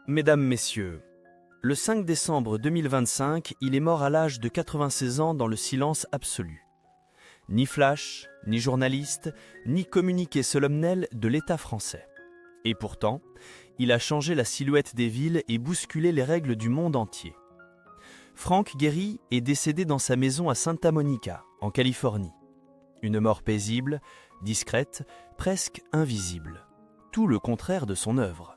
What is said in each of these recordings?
Mesdames, Messieurs, le 5 décembre 2025, il est mort à l'âge de 96 ans dans le silence absolu. Ni flash, ni journaliste, ni communiqué solennel de l'État français. Et pourtant, il a changé la silhouette des villes et bousculé les règles du monde entier. Frank Gehry est décédé dans sa maison à Santa Monica, en Californie. Une mort paisible, discrète, presque invisible. Tout le contraire de son œuvre.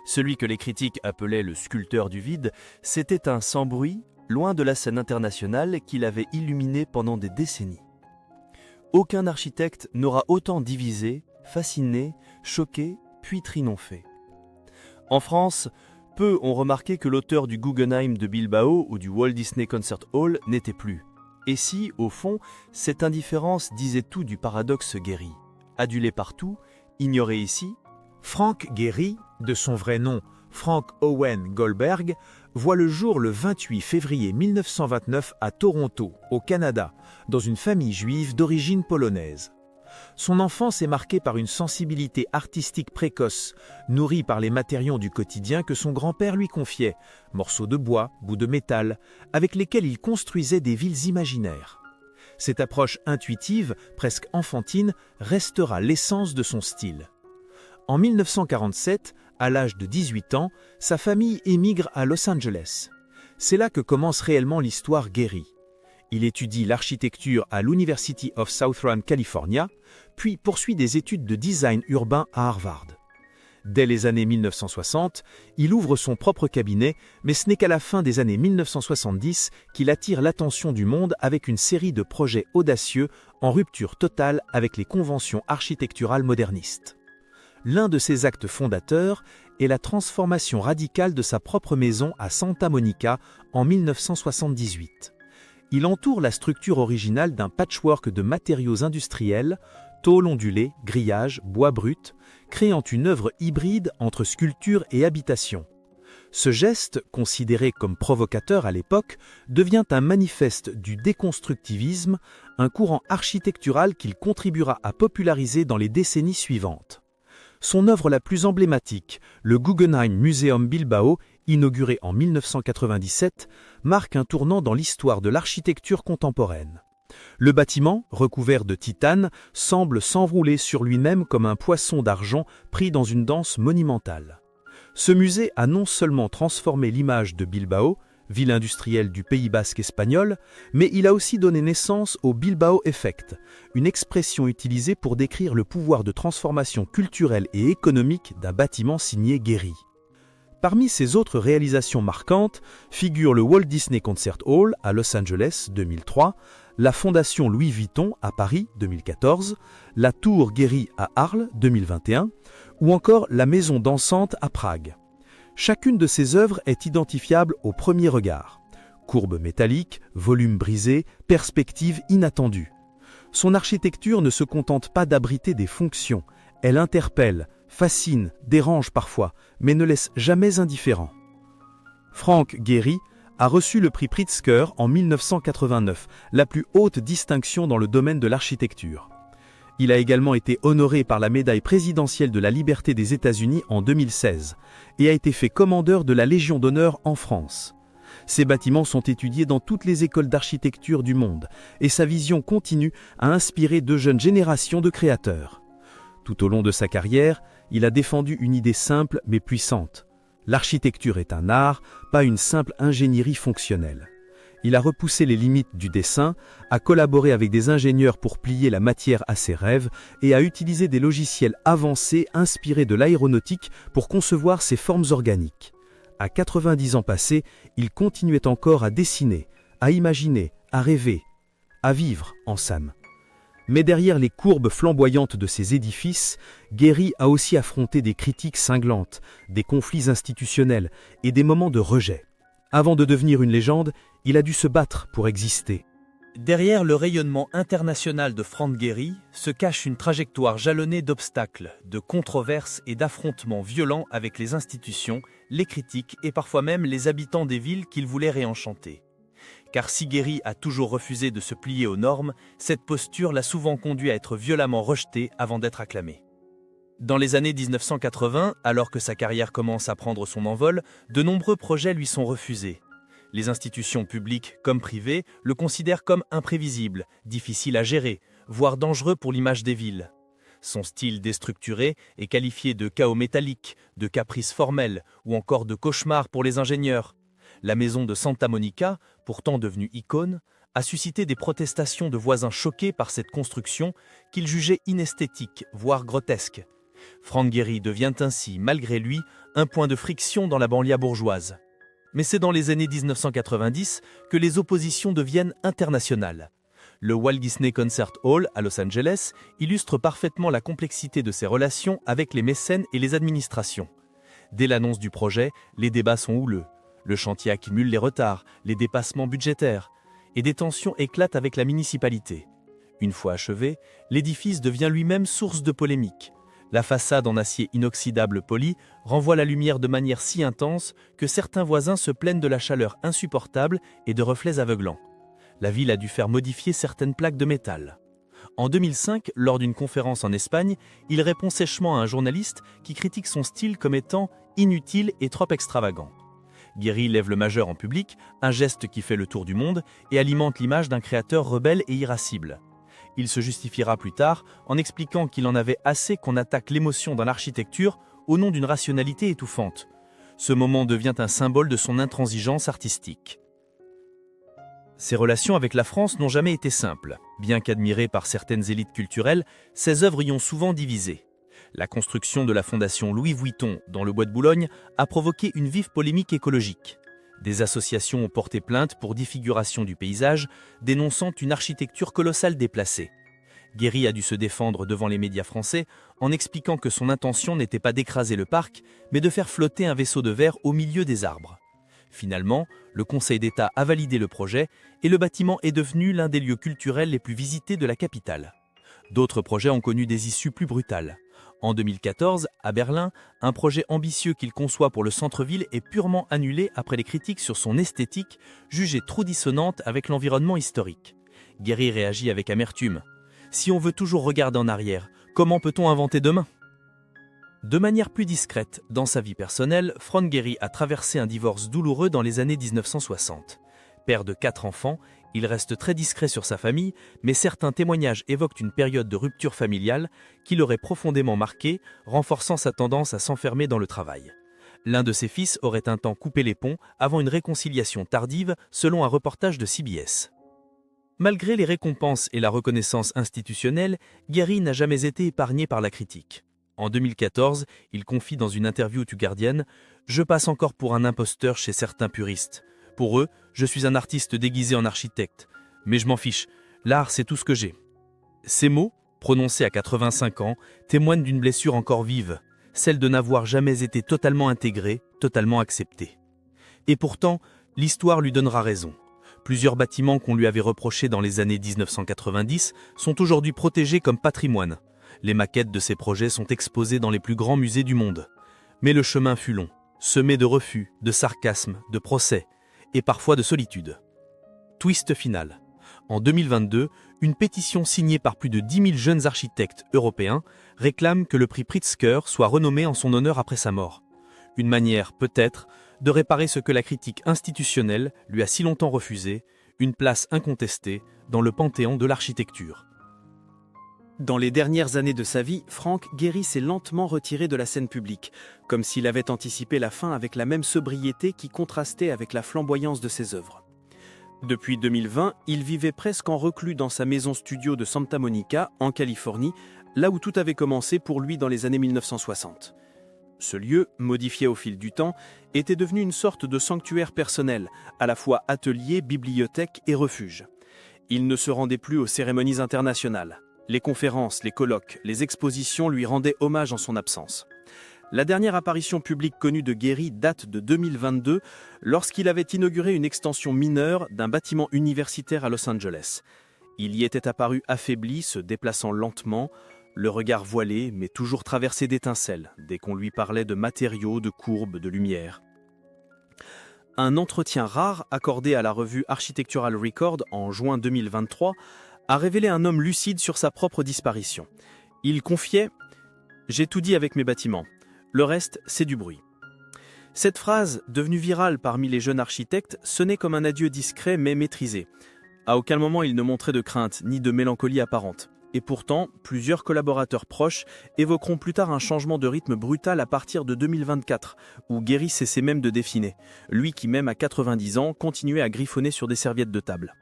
Celui que les critiques appelaient le sculpteur du vide, c'était un sans-bruit, loin de la scène internationale qu'il avait illuminé pendant des décennies. Aucun architecte n'aura autant divisé, fasciné, choqué, puis triomphé. En France, peu ont remarqué que l'auteur du Guggenheim de Bilbao ou du Walt Disney Concert Hall n'était plus. Et si, au fond, cette indifférence disait tout du paradoxe Gehry. Adulé partout, ignoré ici, Frank Gehry, de son vrai nom Frank Owen Goldberg, voit le jour le 28 février 1929 à Toronto, au Canada, dans une famille juive d'origine polonaise. Son enfance est marquée par une sensibilité artistique précoce, nourrie par les matériaux du quotidien que son grand-père lui confiait, morceaux de bois, bouts de métal, avec lesquels il construisait des villes imaginaires. Cette approche intuitive, presque enfantine, restera l'essence de son style. En 1947, à l'âge de 18 ans, sa famille émigre à Los Angeles. C'est là que commence réellement l'histoire Gehry. Il étudie l'architecture à l'University of Southern California, puis poursuit des études de design urbain à Harvard. Dès les années 1960, il ouvre son propre cabinet, mais ce n'est qu'à la fin des années 1970 qu'il attire l'attention du monde avec une série de projets audacieux en rupture totale avec les conventions architecturales modernistes. L'un de ses actes fondateurs est la transformation radicale de sa propre maison à Santa Monica en 1978. Il entoure la structure originale d'un patchwork de matériaux industriels, tôle ondulée, grillage, bois brut, créant une œuvre hybride entre sculpture et habitation. Ce geste, considéré comme provocateur à l'époque, devient un manifeste du déconstructivisme, un courant architectural qu'il contribuera à populariser dans les décennies suivantes. Son œuvre la plus emblématique, le Guggenheim Museum Bilbao, inauguré en 1997, marque un tournant dans l'histoire de l'architecture contemporaine. Le bâtiment, recouvert de titane, semble s'enrouler sur lui-même comme un poisson d'argent pris dans une danse monumentale. Ce musée a non seulement transformé l'image de Bilbao, ville industrielle du Pays basque espagnol, mais il a aussi donné naissance au Bilbao Effect, une expression utilisée pour décrire le pouvoir de transformation culturelle et économique d'un bâtiment signé Gehry. Parmi ses autres réalisations marquantes figurent le Walt Disney Concert Hall à Los Angeles 2003, la Fondation Louis Vuitton à Paris 2014, la Tour Gehry à Arles 2021 ou encore la Maison dansante à Prague. Chacune de ces œuvres est identifiable au premier regard. Courbes métalliques, volumes brisés, perspectives inattendues. Son architecture ne se contente pas d'abriter des fonctions, elle interpelle, fascine, dérange parfois, mais ne laisse jamais indifférent. Frank Gehry a reçu le prix Pritzker en 1989, la plus haute distinction dans le domaine de l'architecture. Il a également été honoré par la médaille présidentielle de la liberté des États-Unis en 2016 et a été fait commandeur de la Légion d'honneur en France. Ses bâtiments sont étudiés dans toutes les écoles d'architecture du monde et sa vision continue à inspirer de jeunes générations de créateurs. Tout au long de sa carrière, il a défendu une idée simple mais puissante. L'architecture est un art, pas une simple ingénierie fonctionnelle. Il a repoussé les limites du dessin, a collaboré avec des ingénieurs pour plier la matière à ses rêves et a utilisé des logiciels avancés inspirés de l'aéronautique pour concevoir ses formes organiques. À 90 ans passés, il continuait encore à dessiner, à imaginer, à rêver, à vivre en somme. Mais derrière les courbes flamboyantes de ces édifices, Gehry a aussi affronté des critiques cinglantes, des conflits institutionnels et des moments de rejet. Avant de devenir une légende, il a dû se battre pour exister. Derrière le rayonnement international de Frank Gehry se cache une trajectoire jalonnée d'obstacles, de controverses et d'affrontements violents avec les institutions, les critiques et parfois même les habitants des villes qu'il voulait réenchanter. Car si Gehry a toujours refusé de se plier aux normes, cette posture l'a souvent conduit à être violemment rejeté avant d'être acclamé. Dans les années 1980, alors que sa carrière commence à prendre son envol, de nombreux projets lui sont refusés. Les institutions publiques comme privées le considèrent comme imprévisible, difficile à gérer, voire dangereux pour l'image des villes. Son style déstructuré est qualifié de chaos métallique, de caprice formel ou encore de cauchemar pour les ingénieurs. La maison de Santa Monica, pourtant devenue icône, a suscité des protestations de voisins choqués par cette construction qu'ils jugeaient inesthétique, voire grotesque. Frank Gehry devient ainsi, malgré lui, un point de friction dans la banlieue bourgeoise. Mais c'est dans les années 1990 que les oppositions deviennent internationales. Le Walt Disney Concert Hall à Los Angeles illustre parfaitement la complexité de ses relations avec les mécènes et les administrations. Dès l'annonce du projet, les débats sont houleux. Le chantier accumule les retards, les dépassements budgétaires, et des tensions éclatent avec la municipalité. Une fois achevé, l'édifice devient lui-même source de polémique. La façade en acier inoxydable poli renvoie la lumière de manière si intense que certains voisins se plaignent de la chaleur insupportable et de reflets aveuglants. La ville a dû faire modifier certaines plaques de métal. En 2005, lors d'une conférence en Espagne, il répond sèchement à un journaliste qui critique son style comme étant inutile et trop extravagant. Gehry lève le majeur en public, un geste qui fait le tour du monde et alimente l'image d'un créateur rebelle et irascible. Il se justifiera plus tard en expliquant qu'il en avait assez qu'on attaque l'émotion dans l'architecture au nom d'une rationalité étouffante. Ce moment devient un symbole de son intransigeance artistique. Ses relations avec la France n'ont jamais été simples. Bien qu'admirées par certaines élites culturelles, ses œuvres y ont souvent divisé. La construction de la fondation Louis Vuitton dans le bois de Boulogne a provoqué une vive polémique écologique. Des associations ont porté plainte pour défiguration du paysage, dénonçant une architecture colossale déplacée. Gehry a dû se défendre devant les médias français en expliquant que son intention n'était pas d'écraser le parc, mais de faire flotter un vaisseau de verre au milieu des arbres. Finalement, le Conseil d'État a validé le projet et le bâtiment est devenu l'un des lieux culturels les plus visités de la capitale. D'autres projets ont connu des issues plus brutales. En 2014, à Berlin, un projet ambitieux qu'il conçoit pour le centre-ville est purement annulé après les critiques sur son esthétique, jugée trop dissonante avec l'environnement historique. Gehry réagit avec amertume. Si on veut toujours regarder en arrière, comment peut-on inventer demain ? De manière plus discrète, dans sa vie personnelle, Frank Gehry a traversé un divorce douloureux dans les années 1960. Père de 4 enfants, il reste très discret sur sa famille, mais certains témoignages évoquent une période de rupture familiale qui l'aurait profondément marqué, renforçant sa tendance à s'enfermer dans le travail. L'un de ses fils aurait un temps coupé les ponts avant une réconciliation tardive, selon un reportage de CBS. Malgré les récompenses et la reconnaissance institutionnelle, Gehry n'a jamais été épargné par la critique. En 2014, il confie dans une interview au Guardian « Je passe encore pour un imposteur chez certains puristes. Pour eux, je suis un artiste déguisé en architecte. Mais je m'en fiche, l'art c'est tout ce que j'ai. » Ces mots, prononcés à 85 ans, témoignent d'une blessure encore vive, celle de n'avoir jamais été totalement intégré, totalement accepté. Et pourtant, l'histoire lui donnera raison. Plusieurs bâtiments qu'on lui avait reprochés dans les années 1990 sont aujourd'hui protégés comme patrimoine. Les maquettes de ces projets sont exposées dans les plus grands musées du monde. Mais le chemin fut long, semé de refus, de sarcasmes, de procès, et parfois de solitude. Twist final. En 2022, une pétition signée par plus de 10 000 jeunes architectes européens réclame que le prix Pritzker soit renommé en son honneur après sa mort. Une manière, peut-être, de réparer ce que la critique institutionnelle lui a si longtemps refusé, une place incontestée dans le panthéon de l'architecture. Dans les dernières années de sa vie, Frank Gehry s'est lentement retiré de la scène publique, comme s'il avait anticipé la fin avec la même sobriété qui contrastait avec la flamboyance de ses œuvres. Depuis 2020, il vivait presque en reclus dans sa maison studio de Santa Monica, en Californie, là où tout avait commencé pour lui dans les années 1960. Ce lieu, modifié au fil du temps, était devenu une sorte de sanctuaire personnel, à la fois atelier, bibliothèque et refuge. Il ne se rendait plus aux cérémonies internationales. Les conférences, les colloques, les expositions lui rendaient hommage en son absence. La dernière apparition publique connue de Gehry date de 2022, lorsqu'il avait inauguré une extension mineure d'un bâtiment universitaire à Los Angeles. Il y était apparu affaibli, se déplaçant lentement, le regard voilé, mais toujours traversé d'étincelles, dès qu'on lui parlait de matériaux, de courbes, de lumière. Un entretien rare accordé à la revue Architectural Record en juin 2023 a révélé un homme lucide sur sa propre disparition. Il confiait J'ai tout dit avec mes bâtiments. Le reste, c'est du bruit. Cette phrase, devenue virale parmi les jeunes architectes, sonnait comme un adieu discret mais maîtrisé. À aucun moment il ne montrait de crainte ni de mélancolie apparente. Et pourtant, plusieurs collaborateurs proches évoqueront plus tard un changement de rythme brutal à partir de 2024, où Guéry cessait même de définer, lui qui même à 90 ans continuait à griffonner sur des serviettes de table.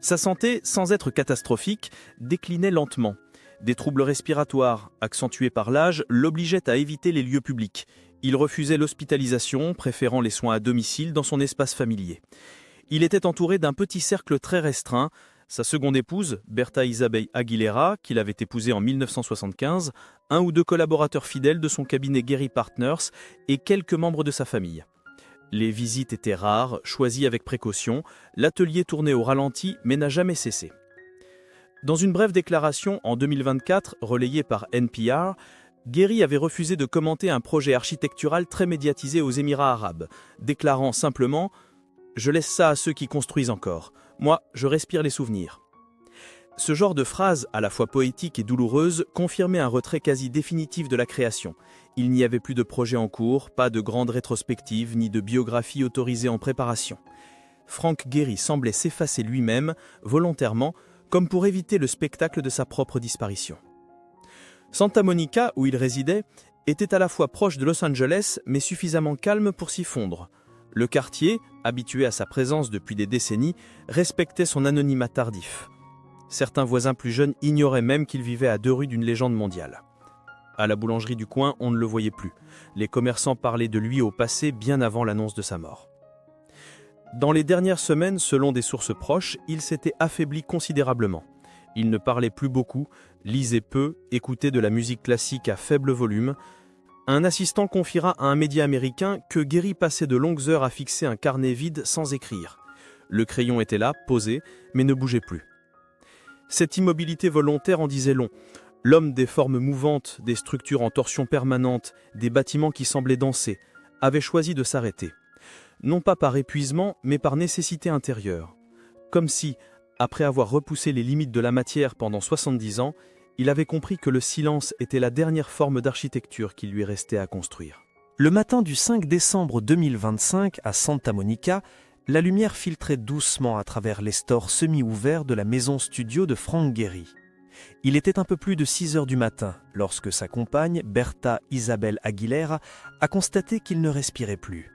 Sa santé, sans être catastrophique, déclinait lentement. Des troubles respiratoires, accentués par l'âge, l'obligeaient à éviter les lieux publics. Il refusait l'hospitalisation, préférant les soins à domicile dans son espace familier. Il était entouré d'un petit cercle très restreint, sa seconde épouse, Berta Isabel Aguilera, qu'il avait épousée en 1975, un ou deux collaborateurs fidèles de son cabinet Guéry Partners et quelques membres de sa famille. Les visites étaient rares, choisies avec précaution, l'atelier tournait au ralenti mais n'a jamais cessé. Dans une brève déclaration en 2024, relayée par NPR, Guéry avait refusé de commenter un projet architectural très médiatisé aux Émirats arabes, déclarant simplement « Je laisse ça à ceux qui construisent encore. Moi, je respire les souvenirs. » Ce genre de phrase, à la fois poétique et douloureuse, confirmait un retrait quasi définitif de la création. Il n'y avait plus de projet en cours, pas de grande rétrospective, ni de biographie autorisée en préparation. Frank Guéry semblait s'effacer lui-même, volontairement, comme pour éviter le spectacle de sa propre disparition. Santa Monica, où il résidait, était à la fois proche de Los Angeles, mais suffisamment calme pour s'y fondre. Le quartier, habitué à sa présence depuis des décennies, respectait son anonymat tardif. Certains voisins plus jeunes ignoraient même qu'il vivait à 2 rues d'une légende mondiale. À la boulangerie du coin, on ne le voyait plus. Les commerçants parlaient de lui au passé bien avant l'annonce de sa mort. Dans les dernières semaines, selon des sources proches, il s'était affaibli considérablement. Il ne parlait plus beaucoup, lisait peu, écoutait de la musique classique à faible volume. Un assistant confiera à un média américain que Guéry passait de longues heures à fixer un carnet vide sans écrire. Le crayon était là, posé, mais ne bougeait plus. Cette immobilité volontaire en disait long. L'homme des formes mouvantes, des structures en torsion permanente, des bâtiments qui semblaient danser, avait choisi de s'arrêter. Non pas par épuisement, mais par nécessité intérieure. Comme si, après avoir repoussé les limites de la matière pendant 70 ans, il avait compris que le silence était la dernière forme d'architecture qu'il lui restait à construire. Le matin du 5 décembre 2025, à Santa Monica, la lumière filtrait doucement à travers les stores semi-ouverts de la maison-studio de Frank Guéry. Il était un peu plus de 6 heures du matin lorsque sa compagne, Berta Isabel Aguilera, a constaté qu'il ne respirait plus.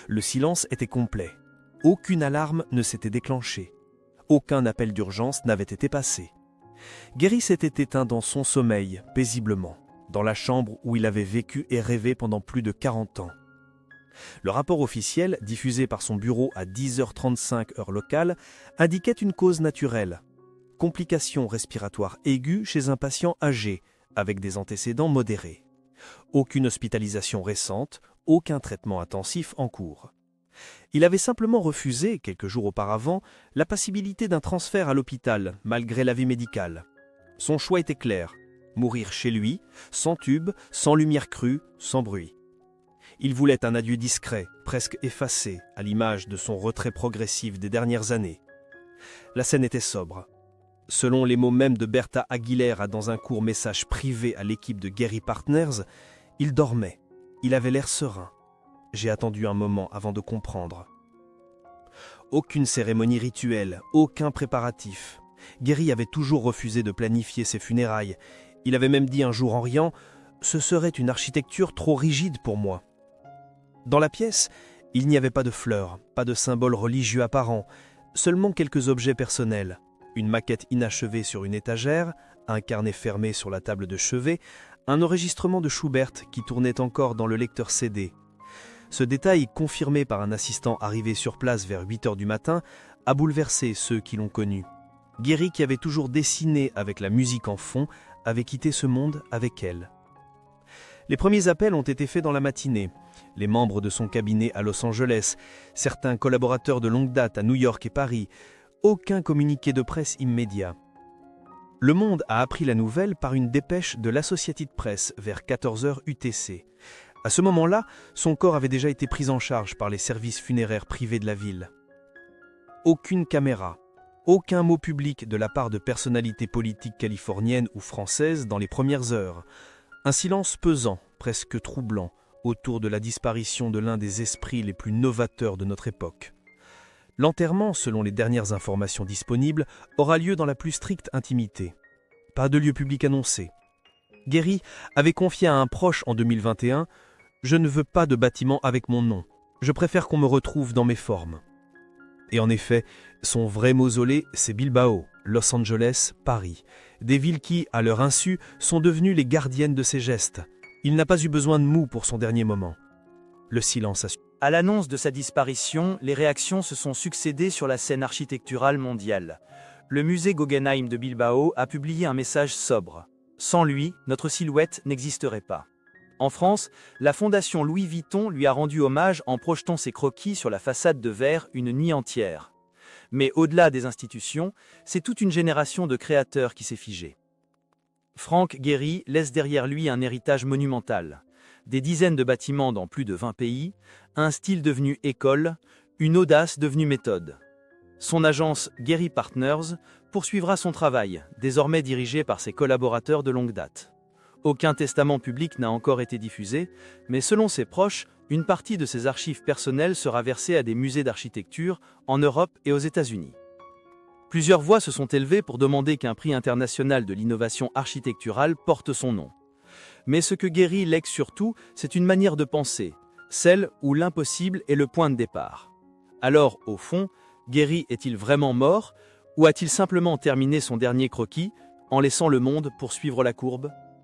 Le silence était complet. Aucune alarme ne s'était déclenchée. Aucun appel d'urgence n'avait été passé. Guéry s'était éteint dans son sommeil, paisiblement, dans la chambre où il avait vécu et rêvé pendant plus de 40 ans. Le rapport officiel, diffusé par son bureau à 10h35 heure locale, indiquait une cause naturelle. Complications respiratoires aiguës chez un patient âgé, avec des antécédents modérés. Aucune hospitalisation récente, aucun traitement intensif en cours. Il avait simplement refusé, quelques jours auparavant, la possibilité d'un transfert à l'hôpital, malgré l'avis médical. Son choix était clair, mourir chez lui, sans tube, sans lumière crue, sans bruit. Il voulait un adieu discret, presque effacé, à l'image de son retrait progressif des dernières années. La scène était sobre. Selon les mots mêmes de Berta Aguilera dans un court message privé à l'équipe de Guéry Partners, il dormait, il avait l'air serein. J'ai attendu un moment avant de comprendre. Aucune cérémonie rituelle, aucun préparatif. Guéry avait toujours refusé de planifier ses funérailles. Il avait même dit un jour en riant « Ce serait une architecture trop rigide pour moi ». Dans la pièce, il n'y avait pas de fleurs, pas de symboles religieux apparents, seulement quelques objets personnels. Une maquette inachevée sur une étagère, un carnet fermé sur la table de chevet, un enregistrement de Schubert qui tournait encore dans le lecteur CD. Ce détail, confirmé par un assistant arrivé sur place vers 8h du matin, a bouleversé ceux qui l'ont connu. Guéry, qui avait toujours dessiné avec la musique en fond, avait quitté ce monde avec elle. Les premiers appels ont été faits dans la matinée. Les membres de son cabinet à Los Angeles, certains collaborateurs de longue date à New York et Paris, aucun communiqué de presse immédiat. Le Monde a appris la nouvelle par une dépêche de l'Associated Press vers 14h UTC. À ce moment-là, son corps avait déjà été pris en charge par les services funéraires privés de la ville. Aucune caméra, aucun mot public de la part de personnalités politiques californiennes ou françaises dans les premières heures. Un silence pesant, presque troublant, autour de la disparition de l'un des esprits les plus novateurs de notre époque. L'enterrement, selon les dernières informations disponibles, aura lieu dans la plus stricte intimité. Pas de lieu public annoncé. Guéry avait confié à un proche en 2021 « Je ne veux pas de bâtiment avec mon nom. Je préfère qu'on me retrouve dans mes formes. » Et en effet, son vrai mausolée, c'est Bilbao, Los Angeles, Paris. Des villes qui, à leur insu, sont devenues les gardiennes de ses gestes. Il n'a pas eu besoin de mots pour son dernier moment. Le silence a su. À l'annonce de sa disparition, les réactions se sont succédées sur la scène architecturale mondiale. Le musée Guggenheim de Bilbao a publié un message sobre. Sans lui, notre silhouette n'existerait pas. En France, la fondation Louis Vuitton lui a rendu hommage en projetant ses croquis sur la façade de verre une nuit entière. Mais au-delà des institutions, c'est toute une génération de créateurs qui s'est figée. Franck Guéry laisse derrière lui un héritage monumental. Des dizaines de bâtiments dans plus de 20 pays, un style devenu école, une audace devenue méthode. Son agence Guéry Partners poursuivra son travail, désormais dirigé par ses collaborateurs de longue date. Aucun testament public n'a encore été diffusé, mais selon ses proches, une partie de ses archives personnelles sera versée à des musées d'architecture en Europe et aux États-Unis. Plusieurs voix se sont élevées pour demander qu'un prix international de l'innovation architecturale porte son nom. Mais ce que Guéry lègue surtout, c'est une manière de penser, celle où l'impossible est le point de départ. Alors, au fond, Guéry est-il vraiment mort, ou a-t-il simplement terminé son dernier croquis en laissant le monde poursuivre la courbe ?